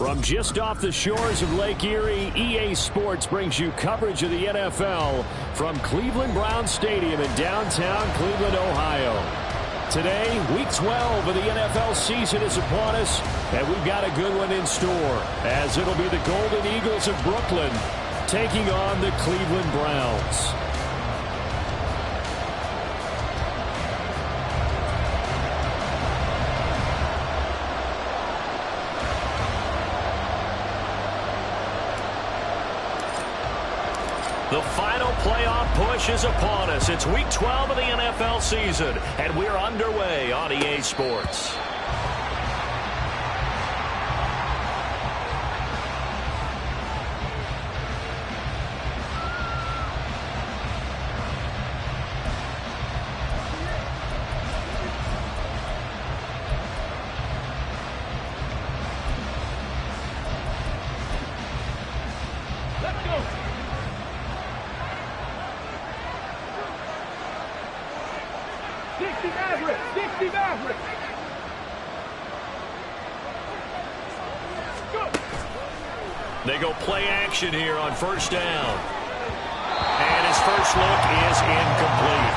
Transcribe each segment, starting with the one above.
From just off the shores of Lake Erie, EA Sports brings you coverage of the NFL from Cleveland Browns Stadium in downtown Cleveland, Ohio. Today, Week 12 of the NFL season is upon us, and we've got a good one in store, as it'll be the Golden Eagles of Brooklyn taking on the Cleveland Browns. The final playoff push is upon us. It's Week 12 of the NFL season, and we're underway on EA Sports. Let's go. 60 Maverick! 60 Maverick! Go! They go play action here on first down. And his first look is incomplete.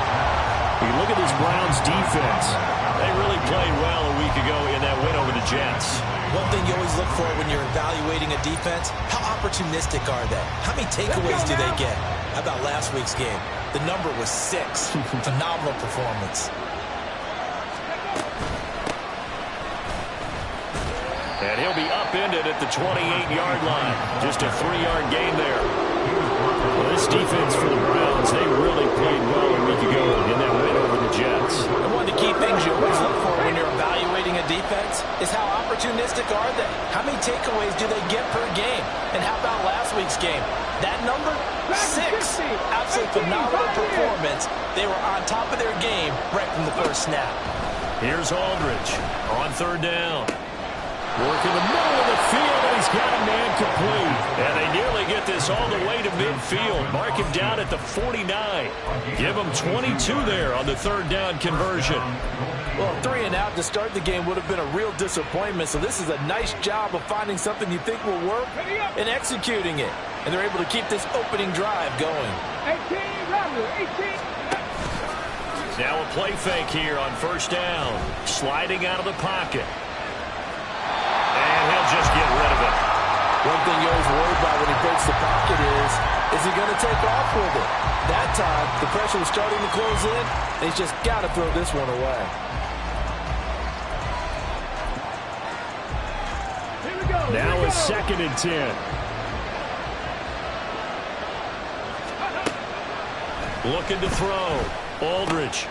You look at this Browns defense. They really played well a week ago in that win over the Jets. One thing you always look for when you're evaluating a defense, how opportunistic are they? How many takeaways do they get? How about last week's game? The number was 6. Phenomenal performance. And he'll be upended at the 28-yard line. Just a 3-yard gain there. Well, this defense for the Browns, they really played well a week ago in that win over the Jets. And one of the key things you always look for when you're evaluating a defense is how opportunistic are they? How many takeaways do they get per game? And how about last week's game? That number? 6. Absolutely phenomenal performance. They were on top of their game right from the first snap. Here's Aldridge on third down. Working the middle of the field, and he's got a man complete. And they nearly get this all the way to midfield. Mark him down at the 49. Give him 22 there on the third down conversion. Well, 3 and out to start the game would have been a real disappointment. So this is a nice job of finding something you think will work and executing it. And they're able to keep this opening drive going. 18, Robert, 18. Now a play fake here on first down. Sliding out of the pocket. And he'll just get rid of it. One thing you always worry about when he breaks the pocket is he going to take off with it? That time, the pressure was starting to close in, and he's just got to throw this one away. Here we go. Now a 2nd and 10. Looking to throw. Aldridge.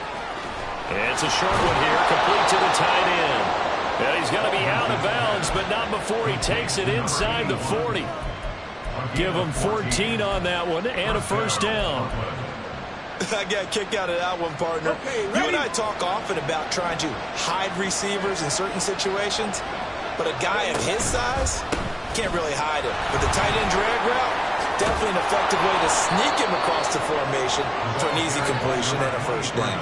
And it's a short one here, complete to the tight end. And he's going to be out of bounds, but not before he takes it inside the 40. Give him 14 on that one and a first down. I got a kick out of that one, partner. Okay, you and I talk often about trying to hide receivers in certain situations, but a guy of his size can't really hide him. With the tight end drag route, definitely an effective way to sneak him across the formation for an easy completion and a first down.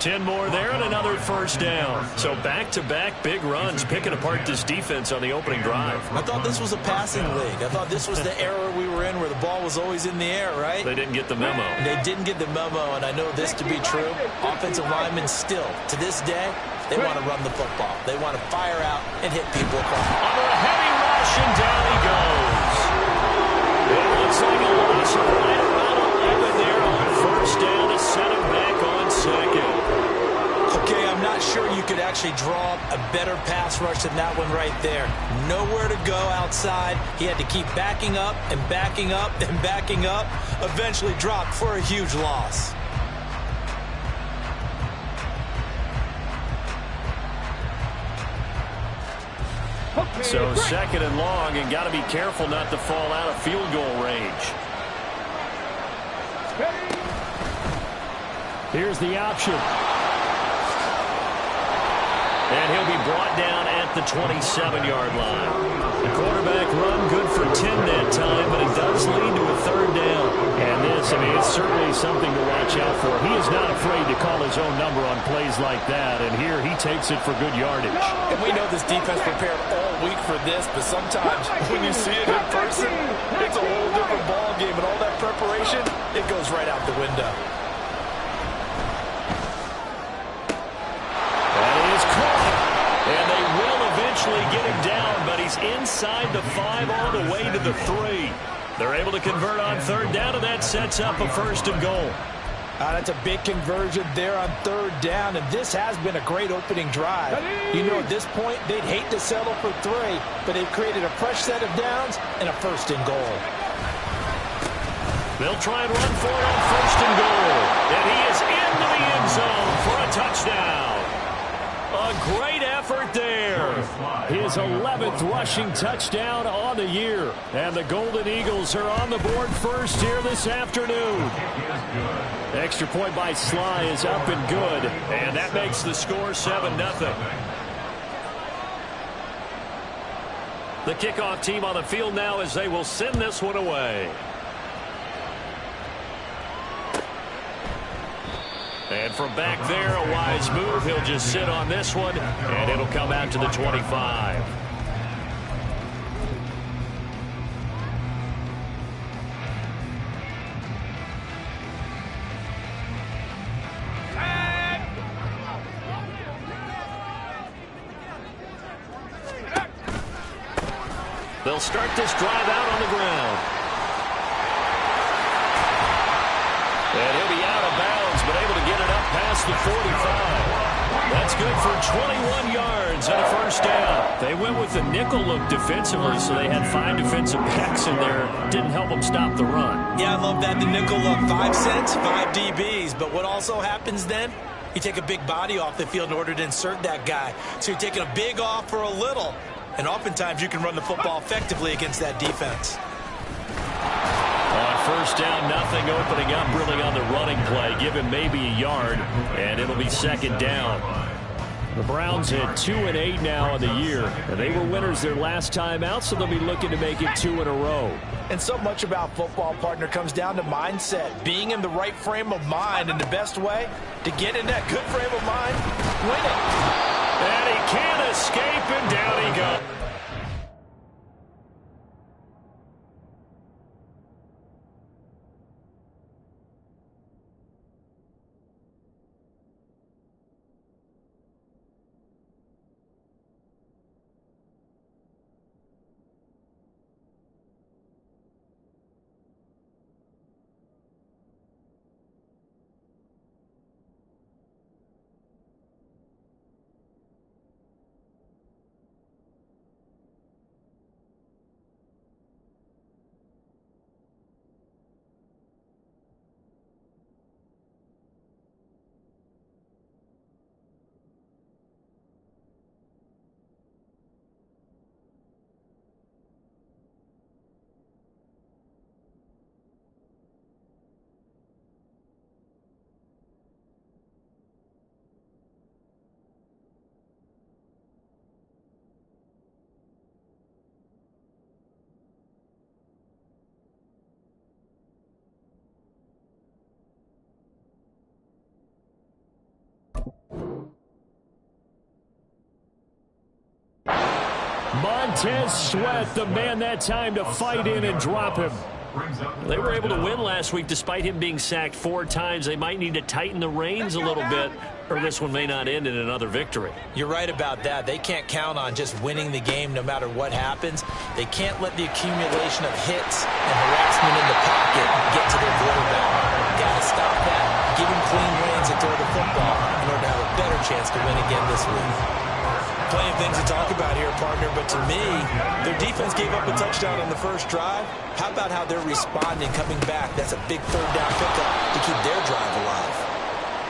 10 more there and another first down. So back-to-back big runs picking apart this defense on the opening drive. I thought this was a passing league. I thought this was the era we were in where the ball was always in the air, right? They didn't get the memo. They didn't get the memo, and I know this to be true. Offensive linemen still, to this day, they want to run the football. They want to fire out and hit people across. Under a heavy rush, and down he goes. It looks like a loss of right around 11 there on first down to set him back on second. Okay, I'm not sure you could actually draw a better pass rush than that one right there. Nowhere to go outside. He had to keep backing up and backing up and backing up. Eventually dropped for a huge loss. So 2nd and long, and got to be careful not to fall out of field goal range. Here's the option. And he'll be brought down at the 27-yard line. The quarterback run good for 10 that time, but it does lead to a third down. And this, I mean, it's certainly something to watch out for. He is not afraid to call his own number on plays like that, and here he takes it for good yardage. And we know this defense prepared all week for this, but sometimes when you see it in person, it's a whole different ball game, and all that preparation, it goes right out the window. That is caught, and they will eventually get him down, but he's inside the 5 all the way to the 3. They're able to convert on 3rd down, and that sets up a 1st and goal. That's a big conversion there on 3rd down, and this has been a great opening drive. You know, at this point, they'd hate to settle for 3, but they've created a fresh set of downs and a 1st and goal. They'll try and run for it on 1st and goal, and he is into the end zone for a touchdown. A great effort there. His 11th rushing touchdown on the year. And the Golden Eagles are on the board first here this afternoon. Extra point by Sly is up and good. And that makes the score 7-0. The kickoff team on the field now as they will send this one away. And from back there, a wise move. He'll just sit on this one, and it'll come out to the 25. They'll start this drive out on the ground. And he'll be out of bounds, but able to get it up past the 45. That's good for 21 yards and a 1st down. They went with the nickel look defensively, so they had 5 defensive backs in there. Didn't help them stop the run. Yeah, I love that. The nickel look, 5 cents, 5 DBs. But what also happens then? You take a big body off the field in order to insert that guy. So you're taking a big off for a little. And oftentimes you can run the football effectively against that defense. On 1st down, nothing opening up really on the running play. Give him maybe a yard, and it'll be 2nd down. The Browns at 2-8 now in the year. And they were winners their last time out, so they'll be looking to make it 2 in a row. And so much about football, partner, comes down to mindset. Being in the right frame of mind, and the best way to get in that good frame of mind, win it. And he can't escape, and down he goes. Montez Sweat, the man that time to fight in and drop him. They were able to win last week despite him being sacked 4 times. They might need to tighten the reins a little bit, or this one may not end in another victory. You're right about that. They can't count on just winning the game no matter what happens. They can't let the accumulation of hits and harassment in the pocket get to their quarterback. Got to stop that. Give him clean reins and throw the football in order to have a better chance to win again this week. Plenty of things to talk about here, partner, but to me, their defense gave up a touchdown on the first drive. How about how they're responding, coming back? That's a big 3rd down pickup to keep their drive alive.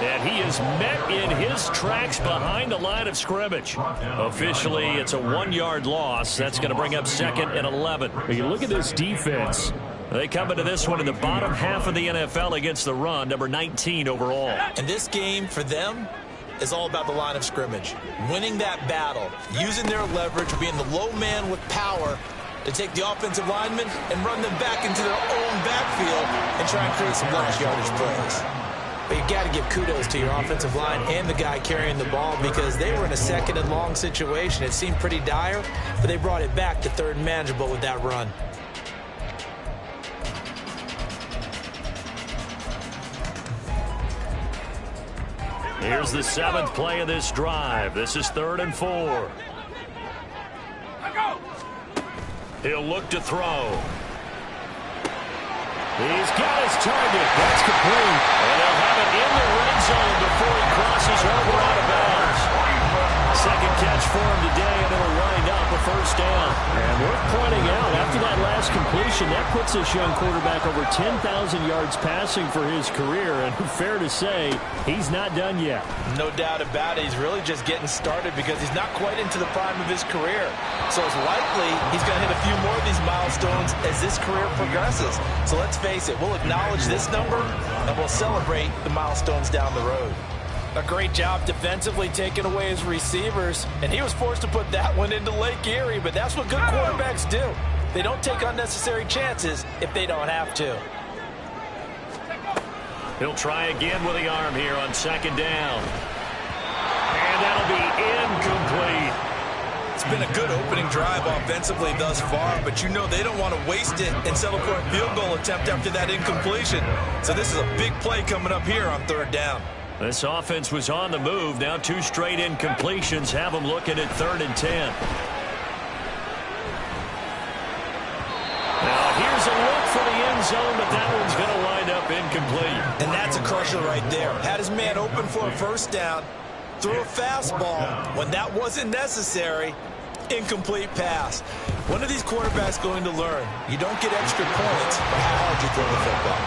And he is met in his tracks behind the line of scrimmage. Officially, it's a 1-yard loss. That's going to bring up 2nd and 11. When you look at this defense, they come into this one in the bottom half of the NFL against the run, number 19 overall. And this game, for them, is all about the line of scrimmage. Winning that battle, using their leverage, being the low man with power to take the offensive linemen and run them back into their own backfield and try and create some large yardage plays. But you got to give kudos to your offensive line and the guy carrying the ball because they were in a second and long situation. It seemed pretty dire, but they brought it back to third and manageable with that run. Here's the 7th play of this drive. This is 3rd and 4. He'll look to throw. He's got his target. That's complete. And they'll have it in the red zone before he crosses over out of bounds. Second catch for him today, and it'll wind up a first down. And worth pointing out, after that last completion, that puts this young quarterback over 10,000 yards passing for his career. And fair to say, he's not done yet. No doubt about it. He's really just getting started because he's not quite into the prime of his career. So it's likely he's going to hit a few more of these milestones as this career progresses. So let's face it, we'll acknowledge this number and we'll celebrate the milestones down the road. A great job defensively taking away his receivers, and he was forced to put that one into Lake Erie, but that's what good quarterbacks do. They don't take unnecessary chances if they don't have to. He'll try again with the arm here on 2nd down. And that'll be incomplete. It's been a good opening drive offensively thus far, but you know they don't want to waste it and settle for a field goal attempt after that incompletion. So this is a big play coming up here on 3rd down. This offense was on the move. Now 2 straight incompletions have them looking at 3rd and 10. Now here's a look for the end zone, but that one's going to wind up incomplete. And that's a crusher right there. Had his man open for a first down, threw a fastball when that wasn't necessary. Incomplete pass. When are these quarterbacks going to learn? You don't get extra points for how hard you throw the football.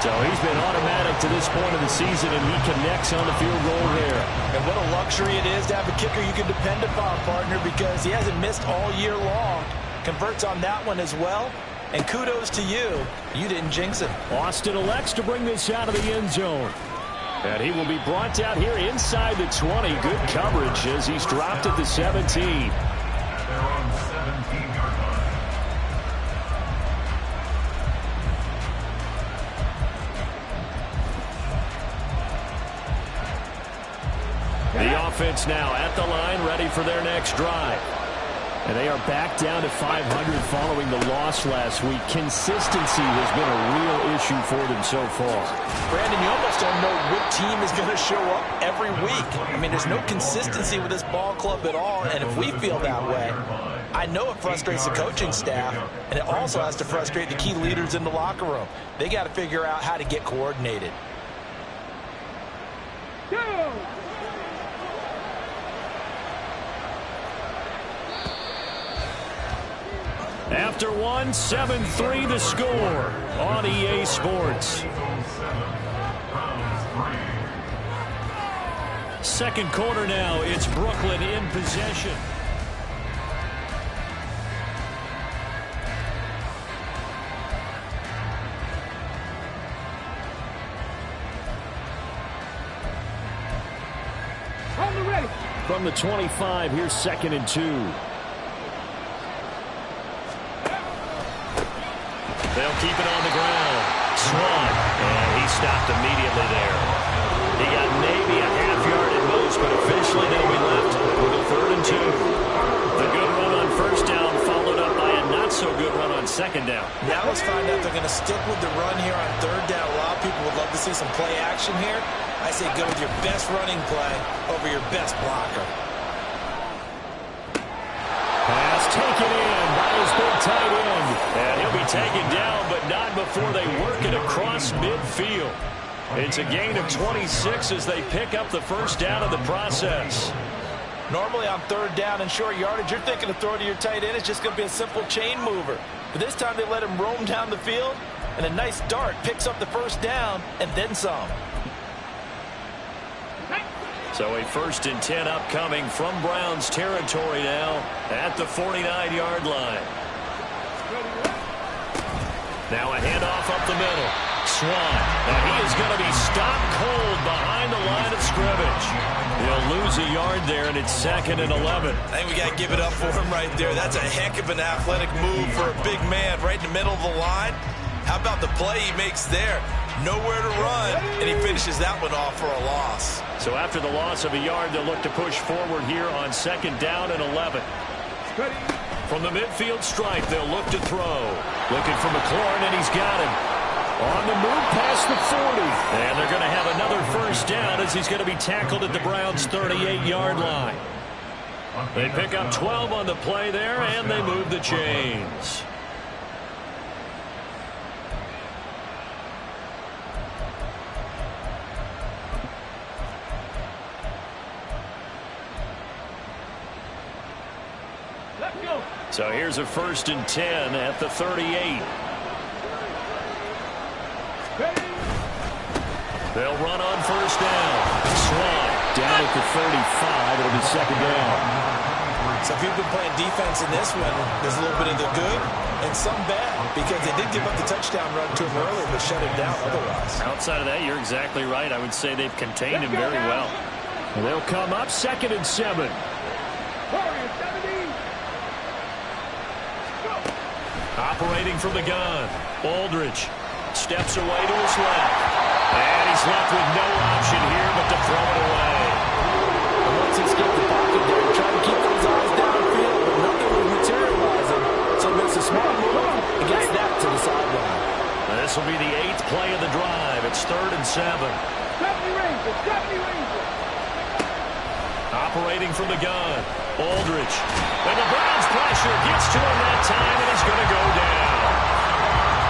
So he's been automatic to this point of the season, and he connects on the field goal there. And what a luxury it is to have a kicker you can depend upon, partner, because he hasn't missed all year long. Converts on that one as well. And kudos to you. You didn't jinx him. Austin elects to bring this out of the end zone. And he will be brought down here inside the 20. Good coverage as he's dropped at the 17. The offense now at the line, ready for their next drive. And they are back down to 500 following the loss last week. Consistency has been a real issue for them so far. Brandon, you almost don't know what team is going to show up every week. I mean, there's no consistency with this ball club at all, and if we feel that way, I know it frustrates the coaching staff, and it also has to frustrate the key leaders in the locker room. They got to figure out how to get coordinated. Go! After one, 7-3 the score on EA Sports. Second quarter now, it's Brooklyn in possession. On the ready. From the 25, here's 2nd and 2. They'll keep it on the ground. Swan, and he stopped immediately there. He got maybe a half yard at most, but officially they'll be left with a 3rd and 2. The good run on first down followed up by a not-so-good run on 2nd down. Now let's find out they're going to stick with the run here on 3rd down. A lot of people would love to see some play action here. I say go with your best running play over your best blocker. Pass taken in by his big tight end. And he'll be taken down, but not before they work it across midfield. It's a gain of 26 as they pick up the first down of the process. Normally on 3rd down and short yardage, you're thinking of throwing to your tight end. It's just going to be a simple chain mover. But this time they let him roam down the field, and a nice dart picks up the first down and then some. So a 1st and 10 upcoming from Browns territory now at the 49-yard line. Now a handoff up the middle. Swan, and he is going to be stopped cold behind the line of scrimmage. He'll lose a yard there, and it's 2nd and 11. I think we got to give it up for him right there. That's a heck of an athletic move for a big man right in the middle of the line. How about the play he makes there? Nowhere to run, and he finishes that one off for a loss. So after the loss of a yard, they'll look to push forward here on 2nd down and 11. From the midfield stripe, they'll look to throw. Looking for McLaurin, and he's got him. On the move past the 40. And they're going to have another first down as he's going to be tackled at the Browns' 38-yard line. They pick up 12 on the play there, and they move the chains. So here's a 1st and 10 at the 38. They'll run on 1st down. Swan down at the 35. It'll be 2nd down. So if you've been playing defense in this one, there's a little bit of the good and some bad, because they did give up the touchdown run to him earlier, but shut him down otherwise. Outside of that, you're exactly right. I would say they've contained him very well. And they'll come up 2nd and 7. Operating from the gun. Aldridge steps away to his left. And he's left with no option here but to throw it away. And once he's got the pocket there, he tried to keep those eyes downfield, but nothing was materializing. So he makes a smart move and gets that to the sideline. This will be the 8th play of the drive. It's 3rd and 7. Operating from the gun. Aldridge. And the Browns pressure gets to him that time, and he's going to go down.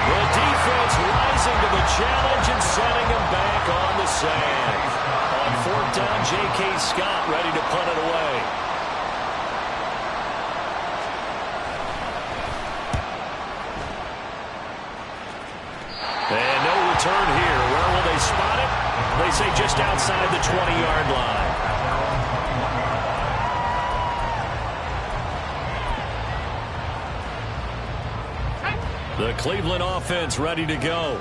The defense rising to the challenge and sending him back on the sand. On 4th down, J.K. Scott ready to punt it away. And no return here. Where will they spot it? They say just outside the 20-yard line. The Cleveland offense ready to go.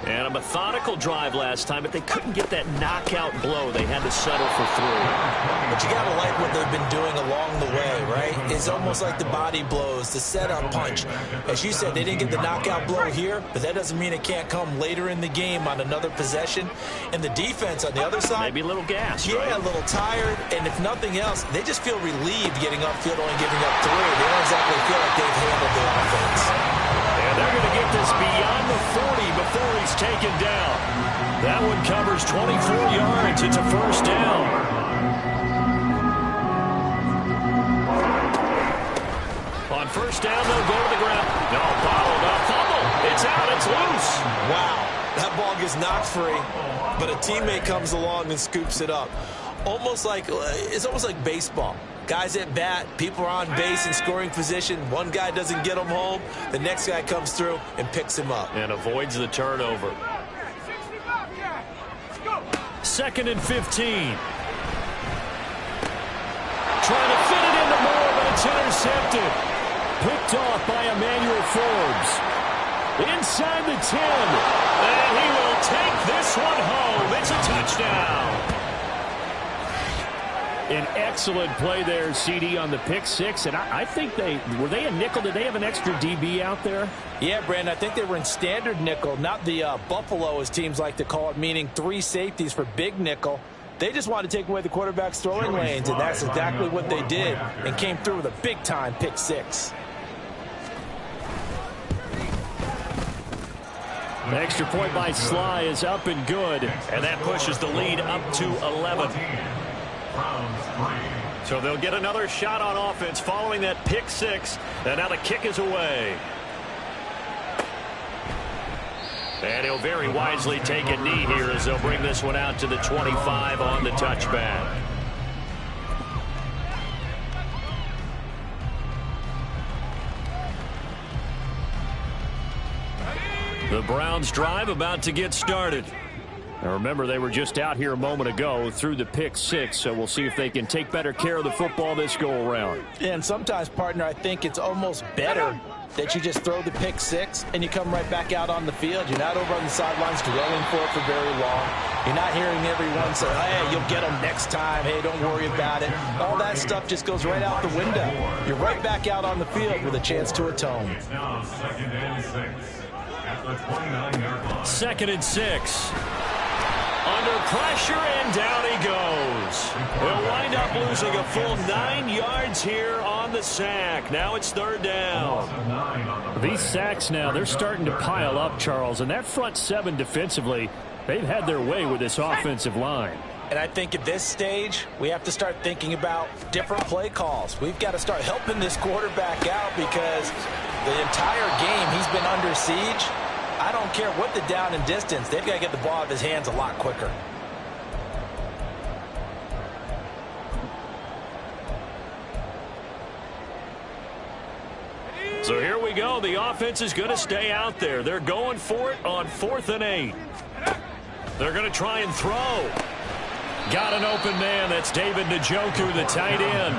And a methodical drive last time, but they couldn't get that knockout blow. They had to settle for 3. But you got to like what they've been doing along the way, right? It's almost like the body blows, the setup punch. As you said, they didn't get the knockout blow here, but that doesn't mean it can't come later in the game on another possession. And the defense on the other side, maybe a little gassed, yeah, right? A little tired. And if nothing else, they just feel relieved getting upfield, only giving up 3. They don't exactly feel like they've handled the offense. And they're going to get this beyond the 40 before he's taken down. That one covers 24 yards. It's a 1st down. On 1st down, they'll go to the ground. No, bottled up. Fumble. It's out. It's loose. Wow. That ball gets knocked free, but a teammate comes along and scoops it up. It's almost like baseball. Guys at bat, people are on base in scoring position. One guy doesn't get him home. The next guy comes through and picks him up. And avoids the turnover. 2nd and 15. Trying to fit it into Moore, but it's intercepted. Picked off by Emmanuel Forbes. Inside the 10. And he will take this one home. It's a touchdown. An excellent play there, CD, on the pick 6. And I think were they a nickel? Did they have an extra DB out there? Yeah, Brandon, I think they were in standard nickel, not the Buffalo, as teams like to call it, meaning 3 safeties for big nickel. They just wanted to take away the quarterback's throwing lanes, and that's exactly what they did, and came through with a big-time pick 6. An extra point by Sly is up and good, and that pushes the lead up to 11. So they'll get another shot on offense following that pick 6, and now the kick is away. And he'll very wisely take a knee here as they'll bring this one out to the 25 on the touchback. The Browns drive about to get started. Now remember, they were just out here a moment ago through the pick 6, so we'll see if they can take better care of the football this go-around. And sometimes, partner, I think it's almost better that you just throw the pick 6 and you come right back out on the field. You're not over on the sidelines dwelling for it for very long. You're not hearing everyone say, hey, you'll get them next time. Hey, don't worry about it. All that stuff just goes right out the window. You're right back out on the field with a chance to atone. Now 2nd and 6. At 2nd and 6. Under pressure, and down he goes. He'll wind up losing a full 9 yards here on the sack. Now it's 3rd down. These sacks now, they're starting to pile up, Charles. And that front 7 defensively, they've had their way with this offensive line. And I think at this stage, we have to start thinking about different play calls. We've got to start helping this quarterback out because the entire game he's been under siege. I don't care what the down and distance. They've got to get the ball out of his hands a lot quicker. So here we go. The offense is going to stay out there. They're going for it on 4th and 8. They're going to try and throw. Got an open man. That's David Njoku, the tight end.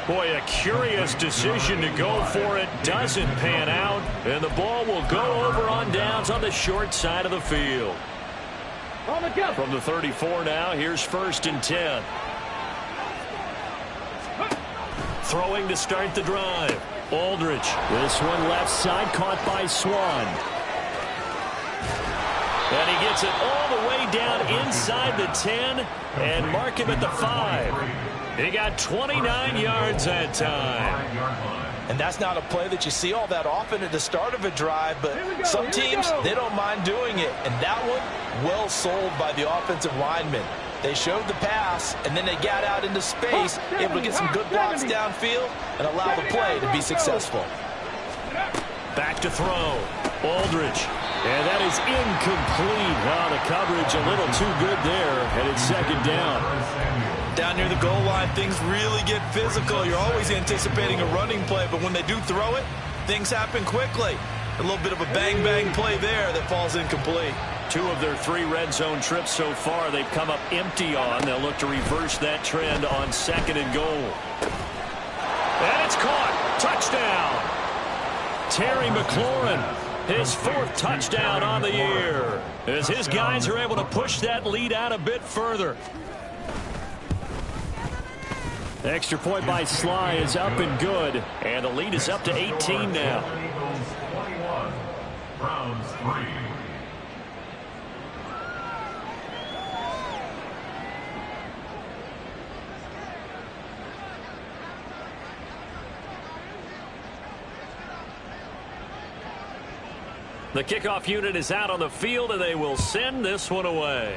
Boy, a curious decision to go for it. Doesn't pan out. And the ball will go over on downs on the short side of the field. From the 34 now, here's 1st and 10. Throwing to start the drive. Aldridge. This one left side, caught by Swan. And he gets it all the way down inside the 10 and mark him at the 5. He got 29 yards that time. And that's not a play that you see all that often at the start of a drive, but some teams, they don't mind doing it. And that one, well sold by the offensive lineman. They showed the pass, and then they got out into space, able to get some good blocks downfield and allow the play to be successful. Back to throw. Aldridge. And that is incomplete. Wow, the coverage a little too good there, and it's 2nd down. Down near the goal line, things really get physical. You're always anticipating a running play, but when they do throw it, things happen quickly. A little bit of a bang-bang play there that falls incomplete. 2 of their 3 red zone trips so far they've come up empty on. They'll look to reverse that trend on 2nd and goal. And it's caught. Touchdown. Terry McLaurin, his 4th touchdown on the year, as his guys are able to push that lead out a bit further. Extra point by Sly is up and good, and the lead is up to 18 now. The kickoff unit is out on the field, and they will send this one away.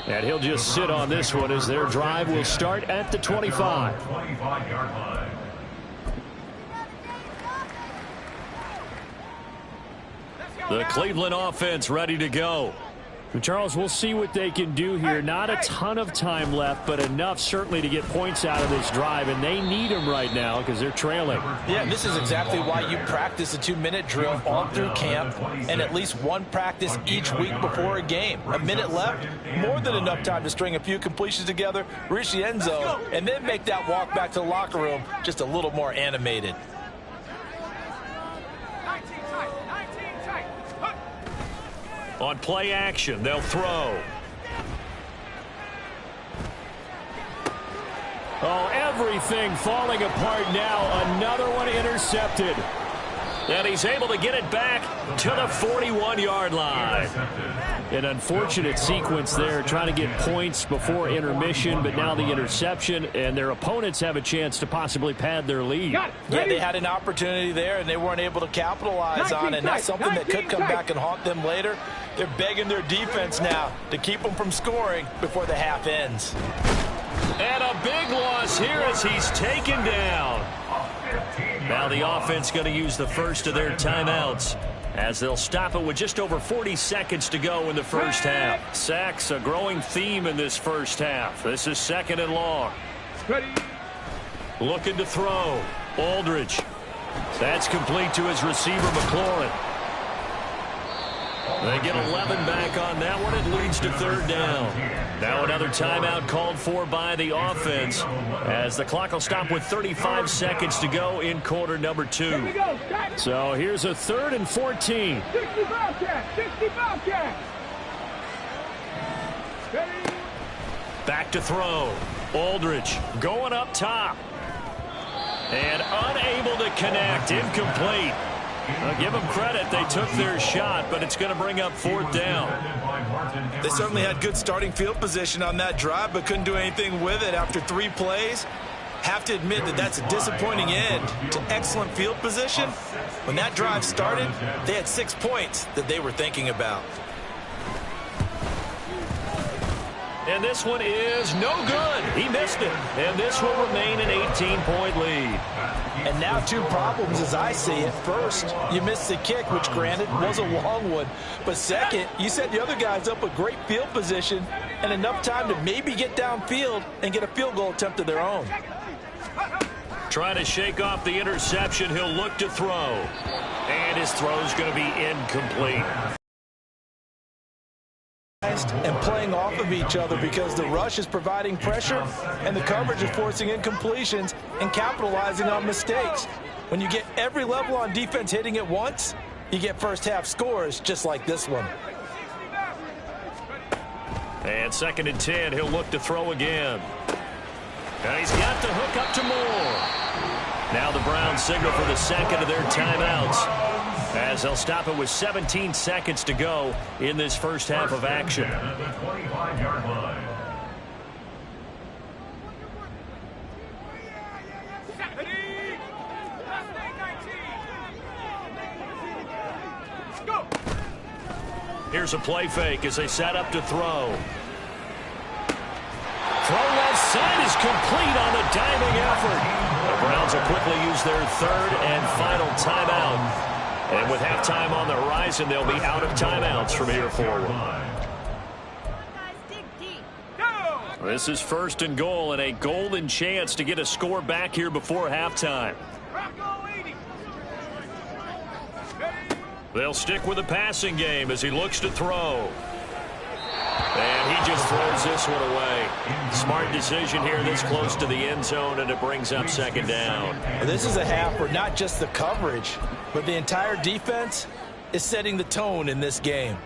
And he'll just sit on this one as their drive will start at the 25. The Cleveland offense ready to go. Charles, we'll see what they can do here. Not a ton of time left, but enough certainly to get points out of this drive, and they need them right now because they're trailing. Yeah, and this is exactly why you practice a 2-minute drill all through camp and at least one practice each week before a game. A minute left, more than enough time to string a few completions together, reach the end zone, and then make that walk back to the locker room just a little more animated. On play action, they'll throw. Oh, everything falling apart now. Another one intercepted. And he's able to get it back to the 41-yard line. An unfortunate sequence there, trying to get points before intermission, but now the interception, and their opponents have a chance to possibly pad their lead. Yeah, they had an opportunity there, and they weren't able to capitalize on it, and that's something that could come back and haunt them later. They're begging their defense now to keep them from scoring before the half ends. And a big loss here as he's taken down. Now the offense going to use the first of their timeouts as they'll stop it with just over 40 seconds to go in the first half. Sacks, a growing theme in this first half. This is 2nd and long. Looking to throw. Aldridge. That's complete to his receiver, McLaurin. They get 11 back on that one. It leads to 3rd down. Now another timeout called for by the offense as the clock will stop with 35 seconds to go in quarter number 2. So here's a 3rd and 14. 60 Bobcat. Back to throw. Aldridge going up top. And unable to connect. Incomplete. I'll give them credit. They took their shot, but it's going to bring up 4th down. They certainly had good starting field position on that drive, but couldn't do anything with it after 3 plays. Have to admit that that's a disappointing end to excellent field position. When that drive started, they had 6 points that they were thinking about. And this one is no good. He missed it. And this will remain an 18-point lead. And now 2 problems as I see it. First, you missed the kick, which granted was a long one. But second, you set the other guys up with great field position and enough time to maybe get downfield and get a field goal attempt of their own. Trying to shake off the interception. He'll look to throw. And his throw is going to be incomplete. And playing off of each other because the rush is providing pressure and the coverage is forcing incompletions and capitalizing on mistakes. When you get every level on defense hitting at once, you get first half scores just like this one. And 2nd and 10, he'll look to throw again. And he's got the hook up to Moore. Now the Browns signal for the second of their timeouts, as they'll stop it with 17 seconds to go in this first half of action. Here's a play fake as they set up to throw. Throw left side is complete on a diving effort. The Browns will quickly use their 3rd and final timeout. And with halftime on the horizon, they'll be out of timeouts from here forward. This is 1st and goal and a golden chance to get a score back here before halftime. They'll stick with the passing game as he looks to throw. And he just throws this one away. Smart decision here this close to the end zone, and it brings up 2nd down. This is a half where not just the coverage, but the entire defense is setting the tone in this game.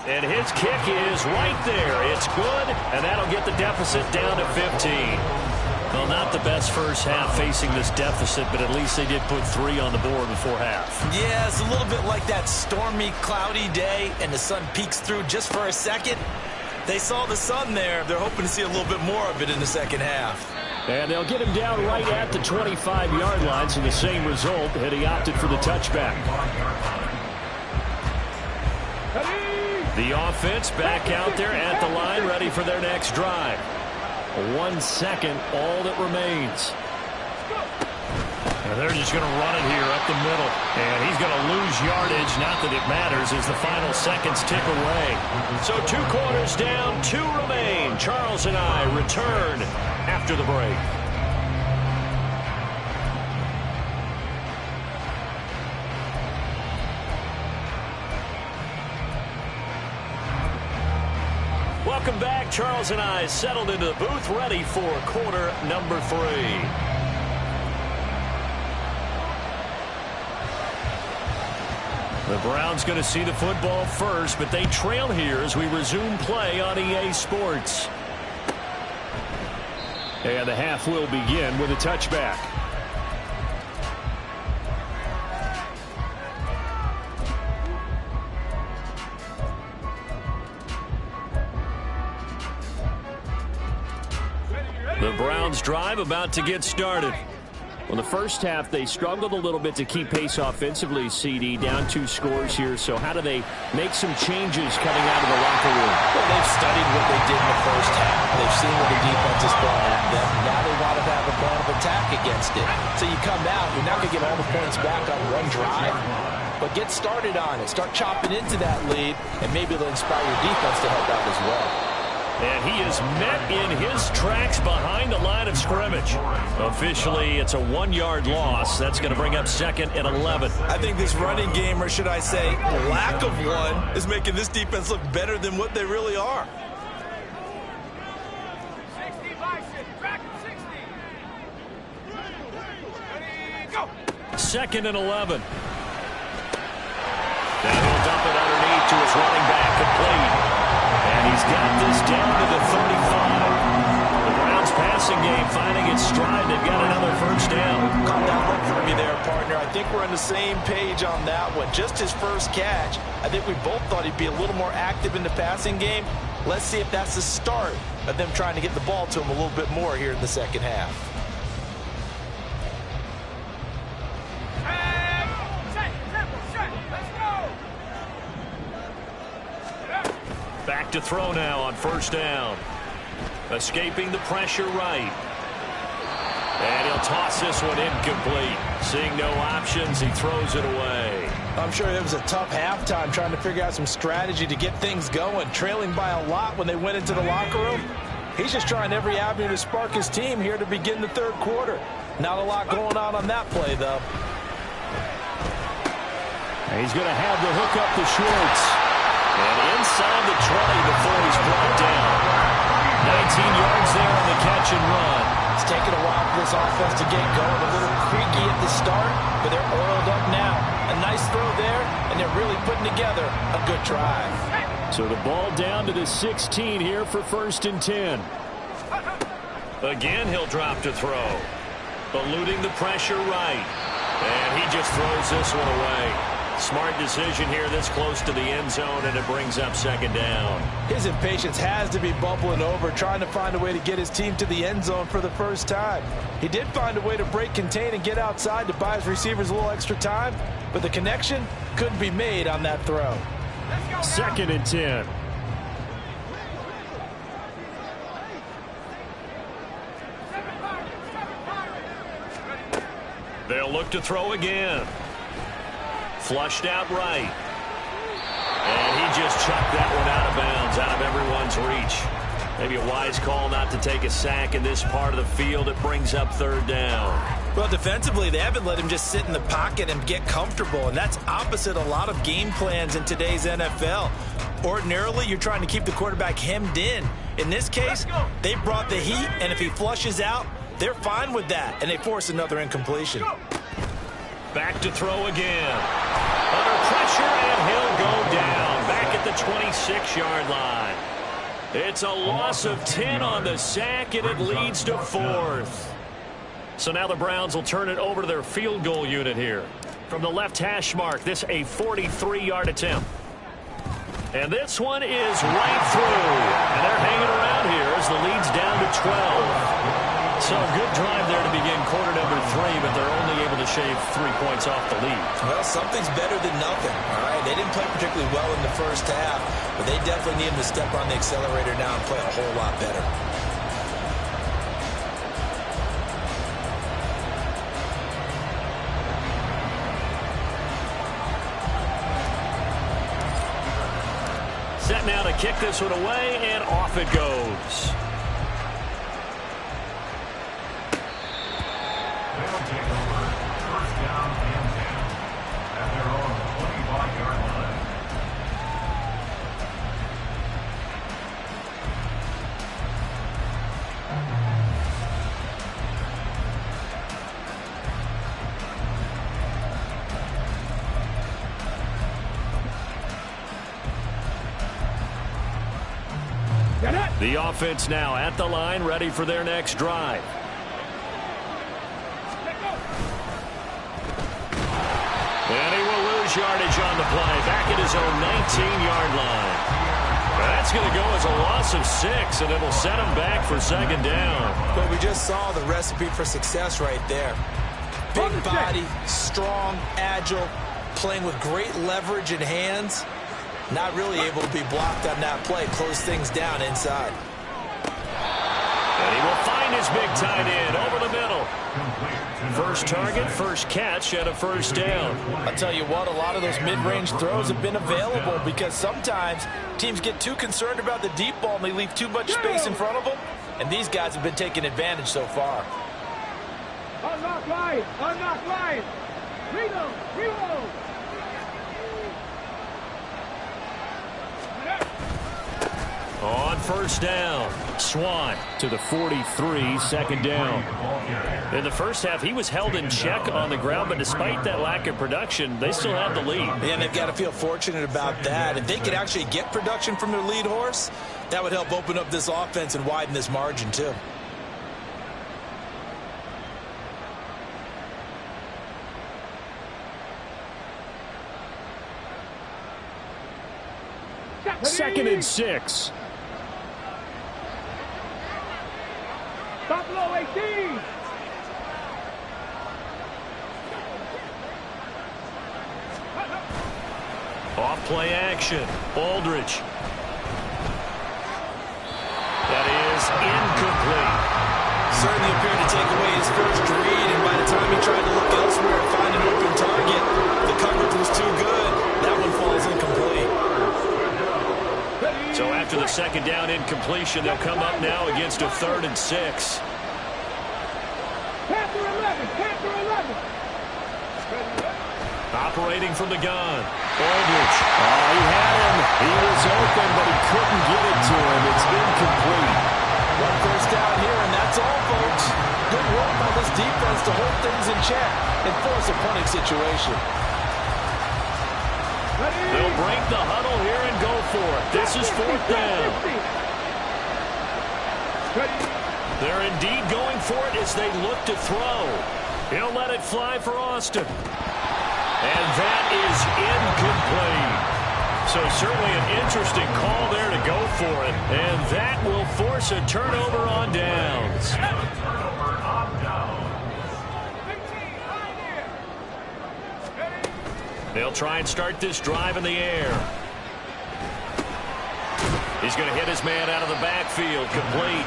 And his kick is right there. It's good, and that'll get the deficit down to 15. Well, not the best first half facing this deficit, but at least they did put 3 on the board before half. Yeah, it's a little bit like that stormy, cloudy day, and the sun peeks through just for a second. They saw the sun there. They're hoping to see a little bit more of it in the second half. And they'll get him down right at the 25-yard line, so the same result, and he opted for the touchback. The offense back out there at the line, ready for their next drive. 1 second, all that remains. And they're just going to run it here up the middle. And he's going to lose yardage. Not that it matters as the final seconds tick away. So 2 quarters down, 2 remain. Charles and I return after the break. Welcome back. Charles and I settled into the booth, ready for quarter number 3. The Browns going to see the football first, but they trail here as we resume play on EA Sports. And the half will begin with a touchback. The Browns drive about to get started. Well, the first half, they struggled a little bit to keep pace offensively, CD, down 2 scores here. So how do they make some changes coming out of the locker room? Well, they've studied what they did in the first half. They've seen what the defense is throwing at them. Now they want to have a plan of attack against it. So you come out, you're not going to get all the points back on one drive, but get started on it. Start chopping into that lead, and maybe it'll inspire your defense to help out as well. And he is met in his tracks behind the line of scrimmage. Officially, it's a 1-yard loss. That's going to bring up 2nd and 11. I think this running game, or should I say lack of one, is making this defense look better than what they really are. 60 bicep, back 60. Ready, go. 2nd and 11. Now he'll dump it underneath. to his running back, complete. And he's got this down to the 35. The Browns passing game finding its stride. They've got another first down. Caught that look for me there, partner. I think we're on the same page on that one. Just his first catch. I think we both thought he'd be a little more active in the passing game. Let's see if that's the start of them trying to get the ball to him a little bit more here in the second half. Back to throw now on first down. Escaping the pressure right. And he'll toss this one incomplete. Seeing no options, he throws it away. I'm sure it was a tough halftime trying to figure out some strategy to get things going. Trailing by a lot when they went into the locker room. He's just trying every avenue to spark his team here to begin the third quarter. Not a lot going on that play, though. And he's going to have the hook up to Schwartz. And inside the 20 before he's brought down. 19 yards there on the catch and run. It's taken a while for this offense to get going. A little creaky at the start, but they're oiled up now. A nice throw there, and they're really putting together a good drive. So the ball down to the 16 here for 1st and 10. Again, he'll drop to throw. Eluding the pressure right. And he just throws this one away. Smart decision here this close to the end zone, and it brings up 2nd down. His impatience has to be bubbling over, trying to find a way to get his team to the end zone for the first time. He did find a way to break contain and get outside to buy his receivers a little extra time, but the connection couldn't be made on that throw. 2nd and 10. They'll look to throw again. Flushed out right. And he just chucked that one out of bounds, out of everyone's reach. Maybe a wise call not to take a sack in this part of the field. It brings up 3rd down. Well, defensively, they haven't let him just sit in the pocket and get comfortable, and that's opposite a lot of game plans in today's NFL. Ordinarily, you're trying to keep the quarterback hemmed in. In this case, they brought the heat, and if he flushes out, they're fine with that, and they force another incompletion. Back to throw again. Under pressure, and he'll go down. Back at the 26-yard line. It's a loss of 10 on the sack, and it leads to 4th. So now the Browns will turn it over to their field goal unit here. From the left hash mark, this a 43-yard attempt. And this one is right through. And they're hanging around here as the lead's down to 12. So a good drive there to begin quarter number 3, but they're only able to shave 3 points off the lead. Well, something's better than nothing, all right? They didn't play particularly well in the first half, but they definitely need him to step on the accelerator now and play a whole lot better. Set now to kick this one away, and off it goes. The offense now at the line, ready for their next drive. And he will lose yardage on the play, back at his own 19-yard line. That's going to go as a loss of 6, and it'll set him back for 2nd down. But we just saw the recipe for success right there. Big body, strong, agile, playing with great leverage in hands. Not really able to be blocked on that play. Close things down inside. And he will find his big tight end over the middle. First target, first catch, and a 1st down. I'll tell you what, a lot of those mid-range throws have been available because sometimes teams get too concerned about the deep ball and they leave too much space in front of them. And these guys have been taking advantage so far. Unlock line! Unlock line! Reload! Reload! On first down, Swan to the 43, second down. In the first half, he was held in check on the ground, but despite that lack of production, they still have the lead. And they've got to feel fortunate about that. If they could actually get production from their lead horse, that would help open up this offense and widen this margin too. Second and 6. Buffalo 18. Off play action. Aldridge. That is incomplete. Certainly appeared to take away his first read, and by the time he tried to look elsewhere and find an open target, the coverage was too good. That one falls incomplete. So after the second down incompletion, they'll come up now against a 3rd and 6. Panther 11. Panther 11. Operating from the gun. Aldridge. Oh, he had him. He was open, but he couldn't get it to him. It's incomplete. One first down here, and that's all, folks. Good work by this defense to hold things in check and force a punting situation. They'll break the huddle here and go for it. This is 4th down. They're indeed going for it as they look to throw. He'll let it fly for Austin. And that is incomplete. So certainly an interesting call there to go for it. And that will force a turnover on downs. They'll try and start this drive in the air. He's going to hit his man out of the backfield. Complete.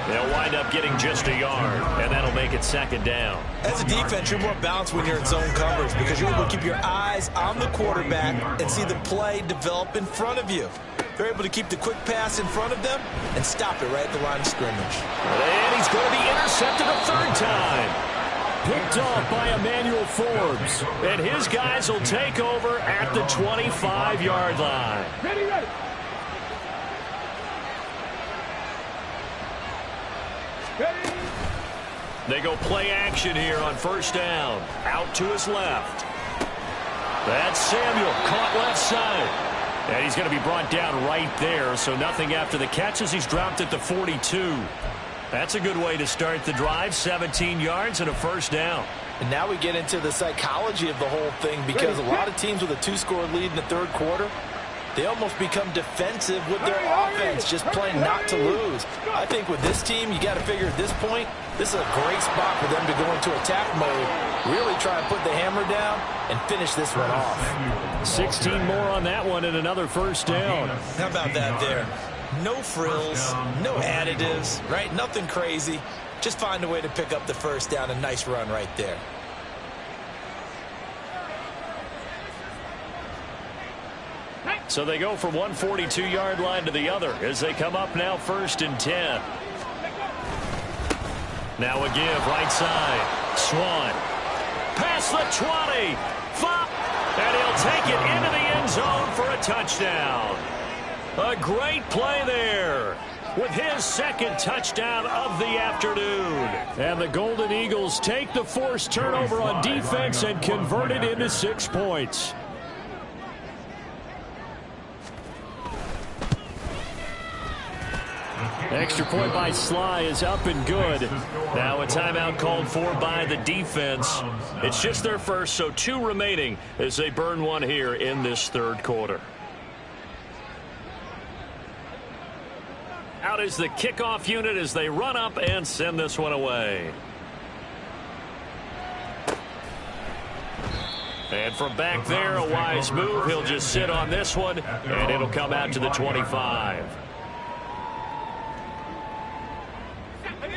They'll wind up getting just a yard, and that'll make it 2nd down. As a defense, you're more balanced when you're in zone coverage because you're able to keep your eyes on the quarterback and see the play develop in front of you. They're able to keep the quick pass in front of them and stop it right at the line of scrimmage. And he's going to be intercepted a 3rd time. Picked off by Emmanuel Forbes. And his guys will take over at the 25-yard line. Ready, ready. Ready. They go play action here on first down. Out to his left. That's Samuel, caught left side. And he's going to be brought down right there, so nothing after the catch as he's dropped at the 42. That's a good way to start the drive, 17 yards and a 1st down. And now we get into the psychology of the whole thing because a lot of teams with a 2-score lead in the 3rd quarter, they almost become defensive with their offense, just playing not to lose. I think with this team, you got to figure at this point, this is a great spot for them to go into attack mode, really try and put the hammer down and finish this one off. 16 more on that one and another 1st down. How about that there? No frills, no additives, right? Nothing crazy. Just find a way to pick up the 1st down. A nice run right there. So they go from one 42-yard line to the other as they come up now 1st and 10. Now a give right side. Swan. Past the 20. And he'll take it into the end zone for a touchdown. A great play there with his 2nd touchdown of the afternoon. And the Golden Eagles take the forced turnover on defense and convert it into 6 points. Extra point by Sly is up and good. Now a timeout called for by the defense. It's just their first, so 2 remaining as they burn one here in this 3rd quarter. Out is the kickoff unit as they run up and send this one away. And from back there, a wise move. He'll just sit on this one, and it'll come out to the 25.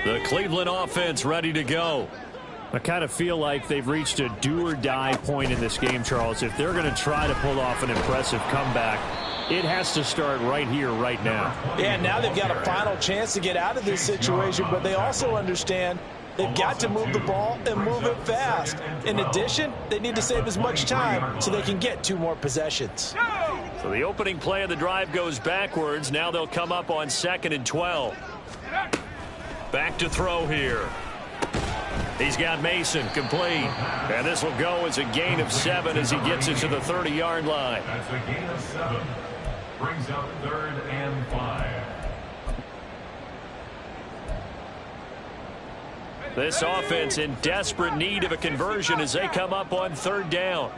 The Cleveland offense ready to go. I kind of feel like they've reached a do-or-die point in this game, Charles. If they're going to try to pull off an impressive comeback, it has to start right here, right now. Yeah, now they've got a final chance to get out of this situation, but they also understand they've got to move the ball and move it fast. In addition, they need to save as much time so they can get 2 more possessions. So the opening play of the drive goes backwards. Now they'll come up on 2nd and 12. Back to throw here. He's got Mason complete. And this will go as a gain of 7 as he gets it to the 30-yard line. That's a gain of 7. Brings up 3rd and 5. This offense in desperate need of a conversion as they come up on 3rd down.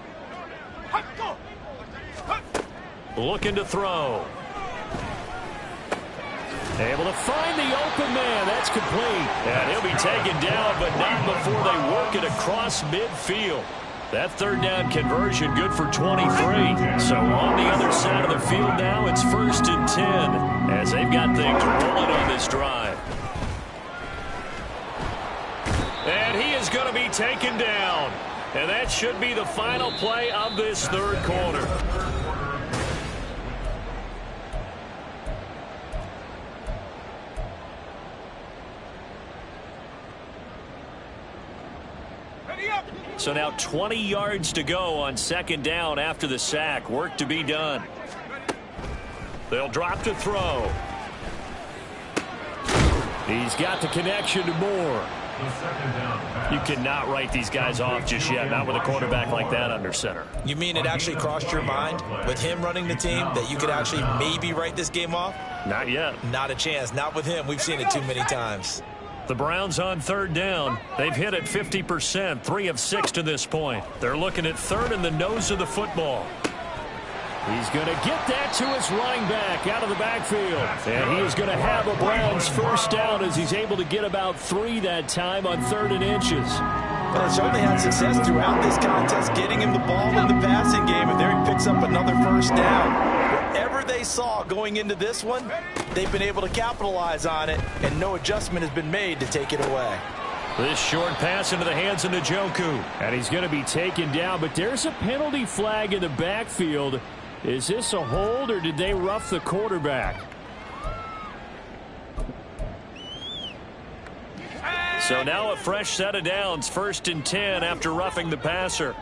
Looking to throw. Able to find the open man. That's complete. And he'll be taken down, but not before they work it across midfield. That 3rd down conversion good for 23. So on the other side of the field now, it's 1st and 10 as they've got things rolling on this drive. And he is going to be taken down. And that should be the final play of this 3rd quarter. So now 20 yards to go on 2nd down after the sack. Work to be done. They'll drop to throw. He's got the connection to Moore. You cannot write these guys off just yet, not with a quarterback like that under center. You mean it actually crossed your mind with him running the team that you could actually maybe write this game off? Not yet. Not a chance. Not with him. We've seen it too many times. The Browns on 3rd down. They've hit it 50%, 3 of 6 to this point. They're looking at 3rd in the nose of the football. He's going to get that to his running back out of the backfield. And he is going to have a Browns 1st down as he's able to get about 3 that time on 3rd and inches. Well, it's certainly had success throughout this contest, getting him the ball in the passing game, and there he picks up another 1st down. Whatever they saw going into this one, they've been able to capitalize on it, and no adjustment has been made to take it away. This short pass into the hands of Njoku. And he's going to be taken down, but there's a penalty flag in the backfield. Is this a hold, or did they rough the quarterback? So now a fresh set of downs, 1st and 10 after roughing the passer.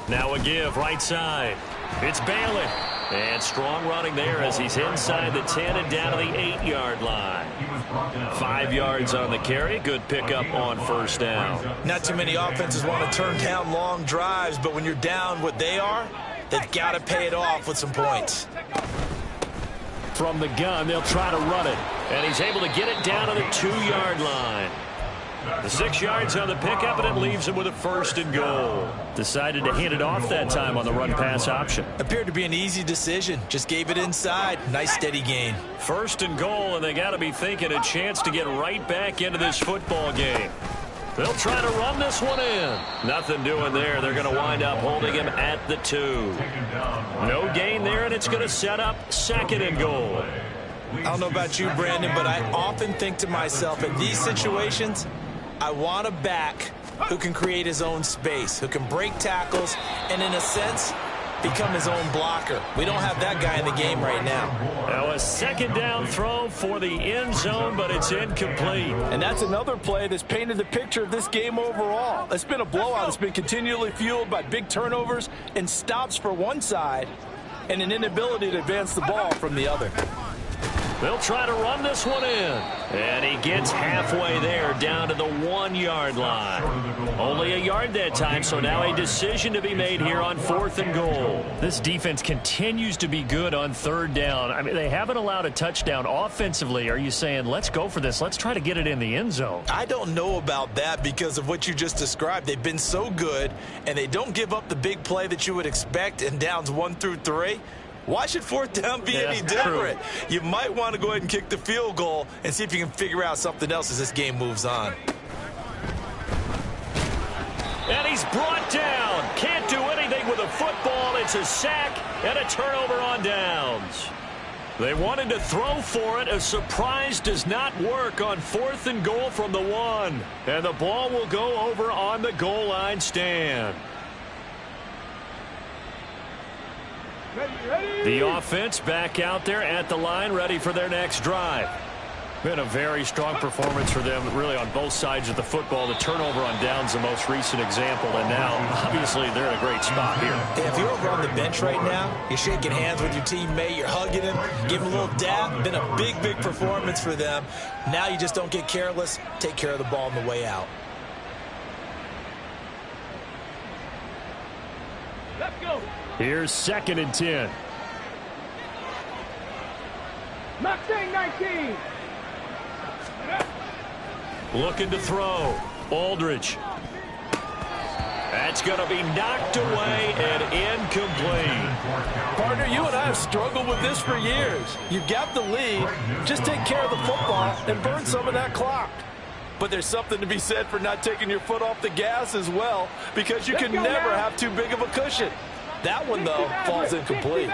Now a give right side. It's Bailey. And strong running there as he's inside the 10 and down to the 8-yard line. 5 yards on the carry. Good pickup on 1st down. Not too many offenses want to turn down long drives, but when you're down what they are, they've got to pay it off with some points. From the gun, they'll try to run it. And he's able to get it down to the 2-yard line. The 6 yards on the pickup, and it leaves him with a 1st and goal. Decided to hand it off that time on the run-pass option. Appeared to be an easy decision. Just gave it inside. Nice steady gain. 1st and goal, and they got to be thinking a chance to get right back into this football game. They'll try to run this one in. Nothing doing there. They're going to wind up holding him at the 2. No gain there, and it's going to set up 2nd and goal. I don't know about you, Brandon, but I often think to myself, in these situations, I want a back who can create his own space, who can break tackles, and in a sense, become his own blocker. We don't have that guy in the game right now. Now a 2nd down throw for the end zone, but it's incomplete. And that's another play that's painted the picture of this game overall. It's been a blowout. It's been continually fueled by big turnovers and stops for one side and an inability to advance the ball from the other. They'll try to run this one in. And he gets halfway there down to the 1-yard line. Only a yard that time, so now a decision to be made here on 4th and goal. This defense continues to be good on 3rd down. I mean, they haven't allowed a touchdown offensively. Are you saying, let's go for this? Let's try to get it in the end zone. I don't know about that because of what you just described. They've been so good, and they don't give up the big play that you would expect in downs 1 through 3. Why should 4th down be any different? True. You might want to go ahead and kick the field goal and see if you can figure out something else as this game moves on. And he's brought down. Can't do anything with a football. It's a sack and a turnover on downs. They wanted to throw for it. A surprise does not work on 4th and goal from the 1. And the ball will go over on the goal line stand. The offense back out there at the line, ready for their next drive. Been a very strong performance for them, really, on both sides of the football. The turnover on downs, the most recent example, and now, obviously, they're in a great spot here. If you're over on the bench right now, you're shaking hands with your teammate, you're hugging him, giving him a little dab. Been a big, big performance for them. Now you just don't get careless. Take care of the ball on the way out. Let's go. Here's 2nd and 10. Mustang 19. Looking to throw. Aldridge. That's going to be knocked away and incomplete. Partner, you and I have struggled with this for years. You've got the lead. Just take care of the football and burn some of that clock. But there's something to be said for not taking your foot off the gas as well, because you can never have too big of a cushion. That one, though, falls incomplete.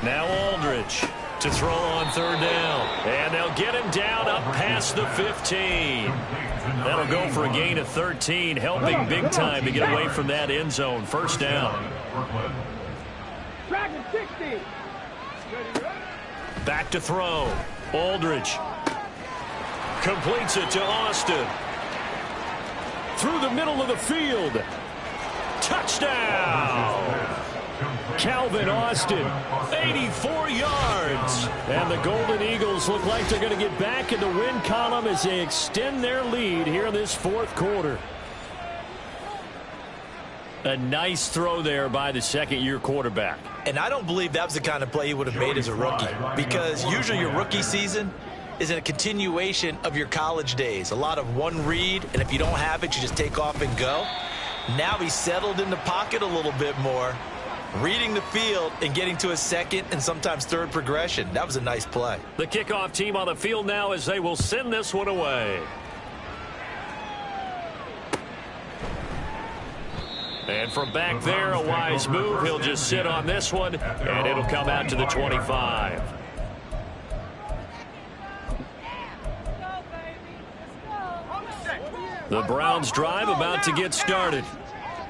Now Aldridge to throw on 3rd down. And they'll get him down up past the 15. That'll go for a gain of 13, helping big time to get away from that end zone. 1st down. Dragon 60. Back to throw. Aldridge completes it to Austin. Through the middle of the field. Touchdown! Calvin Austin, 84 yards. And the Golden Eagles look like they're going to get back in the win column as they extend their lead here in this 4th quarter. A nice throw there by the 2nd-year quarterback. And I don't believe that was the kind of play he would have made as a rookie, because usually your rookie season is in a continuation of your college days. A lot of one read, and if you don't have it, you just take off and go. Now he's settled in the pocket a little bit more, reading the field and getting to a 2nd and sometimes 3rd progression. That was a nice play. The kickoff team on the field now as they will send this one away. And from back there, a wise move. He'll just sit on this one, and it'll come out to the 25. The Browns drive about to get started.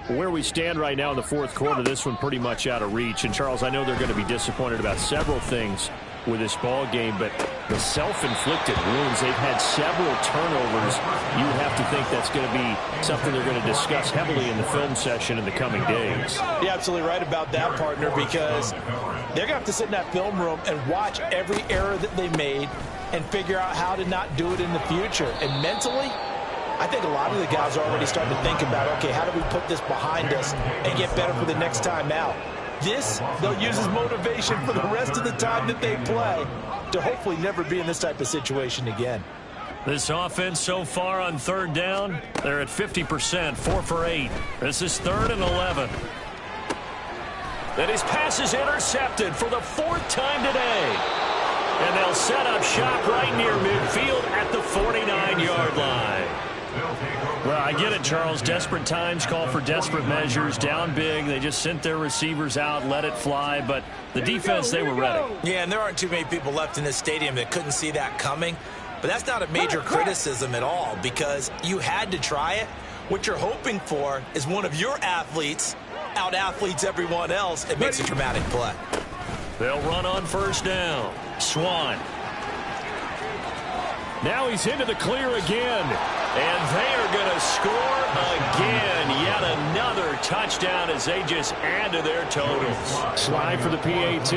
Where we stand right now in the 4th quarter, this one pretty much out of reach. And, Charles, I know they're going to be disappointed about several things with this ball game, but the self-inflicted wounds, they've had several turnovers. You have to think that's going to be something they're going to discuss heavily in the film session in the coming days. You're absolutely right about that, partner, because they're going to have to sit in that film room and watch every error that they made and figure out how to not do it in the future. And mentally, I think a lot of the guys are already starting to think about, okay, how do we put this behind us and get better for the next time out? This, they'll use as motivation for the rest of the time that they play to hopefully never be in this type of situation again. This offense so far on 3rd down, they're at 50%, 4 for 8. This is 3rd and 11. And his pass is intercepted for the 4th time today. And they'll set up shop right near midfield at the 49-yard line. Well, I get it, Charles. Desperate times call for desperate measures. Down big. They just sent their receivers out, let it fly. But the defense, they were ready. Yeah, and there aren't too many people left in this stadium that couldn't see that coming. But that's not a major criticism at all, because you had to try it. What you're hoping for is one of your athletes out-athletes everyone else and makes a dramatic play. They'll run on 1st down. Swan. Now he's into the clear again. And they are going to score again. Yet another touchdown as they just add to their totals. Slide for the PAT.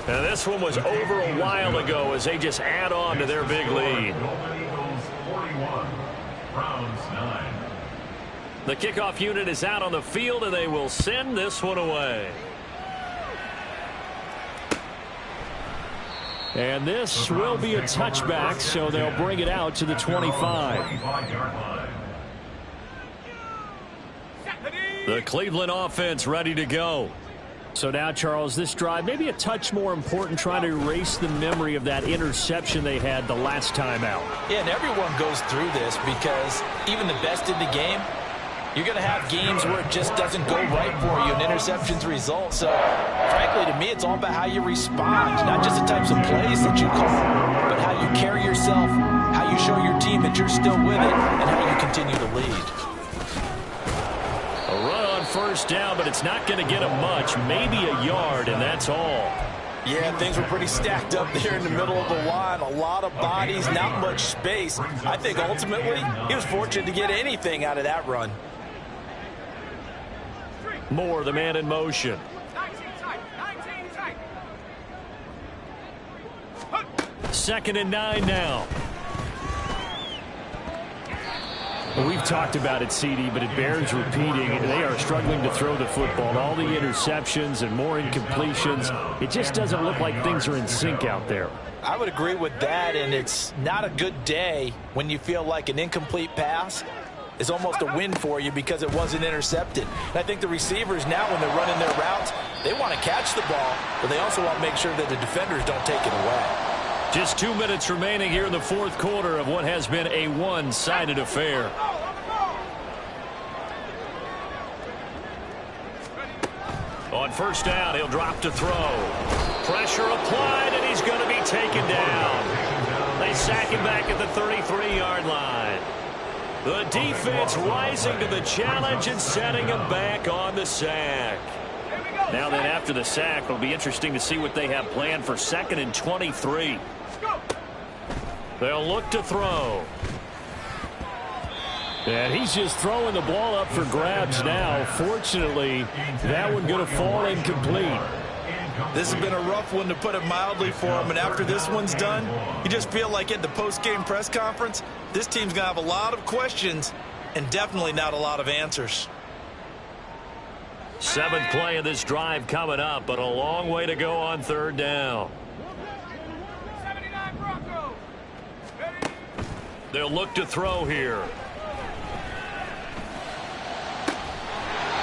And this one was over a while ago as they just add on to their big lead. The kickoff unit is out on the field, and they will send this one away. And this will be a touchback, so they'll bring it out to the 25. The Cleveland offense ready to go. So now, Charles, this drive maybe a touch more important, trying to erase the memory of that interception they had the last time out. Yeah, and everyone goes through this because even the best in the game, you're going to have games where it just doesn't go right for you, and interceptions result. So, frankly, to me, it's all about how you respond, not just the types of plays that you call, but how you carry yourself, how you show your team that you're still with it, and how you continue to lead. A run on first down, but it's not going to get him much, maybe a yard, and that's all. Yeah, things were pretty stacked up there in the middle of the line. A lot of bodies, not much space. I think ultimately he was fortunate to get anything out of that run. Moore, the man in motion. 19 tight. 19 tight. 2nd and 9 now. Well, we've talked about it, CD, but it bears repeating. They are struggling to throw the football. All the interceptions and more incompletions. It just doesn't look like things are in sync out there. I would agree with that, and it's not a good day when you feel like an incomplete pass is almost a win for you because it wasn't intercepted. And I think the receivers now, when they're running their routes, they want to catch the ball, but they also want to make sure that the defenders don't take it away. Just 2 minutes remaining here in the fourth quarter of what has been a one-sided affair. On first down, he'll drop to throw. Pressure applied, and he's going to be taken down. They sack him back at the 33-yard line. The defense rising to the challenge and setting him back on the sack. Now then, after the sack, it'll be interesting to see what they have planned for 2nd and 23. They'll look to throw. And he's just throwing the ball up for grabs now. Fortunately, that one going to fall incomplete. This has been a rough one, to put it mildly, for him. And after this one's done, you just feel like at the post-game press conference, this team's going to have a lot of questions and definitely not a lot of answers. 7th play of this drive coming up, but a long way to go on 3rd down. 79 Broncos. Ready? They'll look to throw here.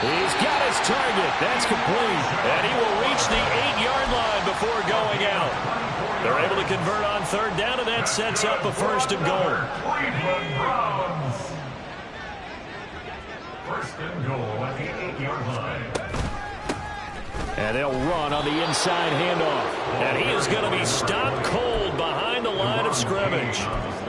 He's got his target. That's complete. And he will reach the 8-yard line before going out. They're able to convert on 3rd down, and that sets up a 1st and goal. Cleveland Browns. 1st and goal at the 8-yard line. And they'll run on the inside handoff. And he is going to be stopped cold behind the line of scrimmage.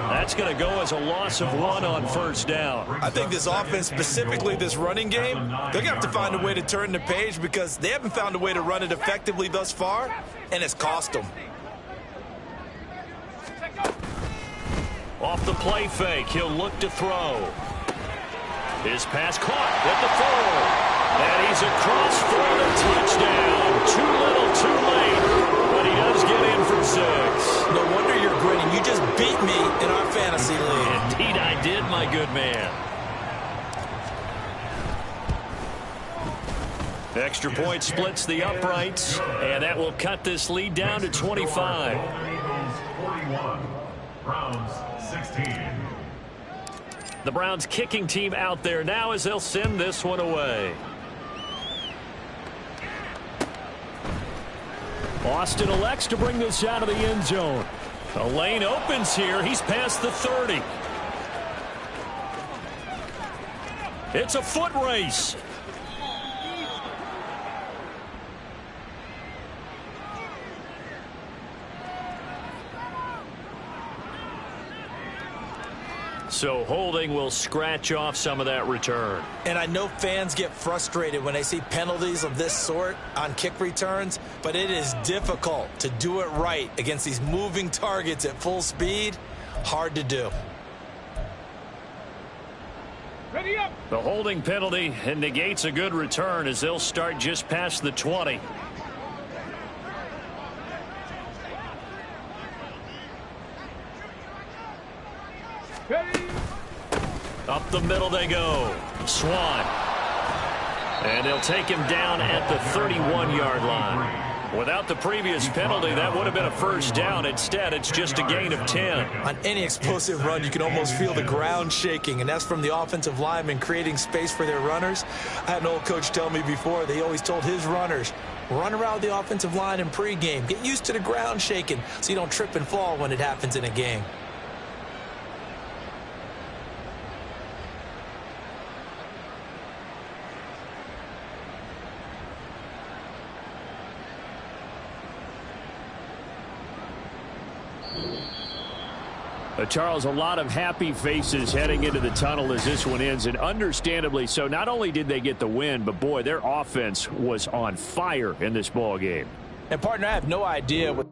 That's going to go as a loss of 1 on 1st down. I think this offense, specifically this running game, they're going to have to find a way to turn the page because they haven't found a way to run it effectively thus far, and it's cost them. Off the play fake, he'll look to throw. His pass caught at the 4. And he's across for the touchdown. Too little, too late. But he does get in for 6. No wonder you're grinning. You just beat me in our fantasy league. Indeed I did, my good man. Extra point splits the uprights, and that will cut this lead down to 25. Eagles 41, Browns 16. The Browns kicking team out there now as they'll send this one away. Austin elects to bring this out of the end zone. The lane opens here. He's past the 30. It's a foot race. So holding will scratch off some of that return. And I know fans get frustrated when they see penalties of this sort on kick returns, but it is difficult to do it right against these moving targets at full speed. Hard to do. Ready up. The holding penalty negates a good return as they'll start just past the 20. Ready. Up the middle they go. Swan. And they'll take him down at the 31-yard line. Without the previous penalty, that would have been a 1st down. Instead, it's just a gain of 10. On any explosive run, you can almost feel the ground shaking, and that's from the offensive linemen creating space for their runners. I had an old coach tell me before, they always told his runners, run around the offensive line in pregame. Get used to the ground shaking so you don't trip and fall when it happens in a game. Charles, a lot of happy faces heading into the tunnel as this one ends, and understandably so. Not only did they get the win, but boy, their offense was on fire in this ball game. And partner, I have no idea what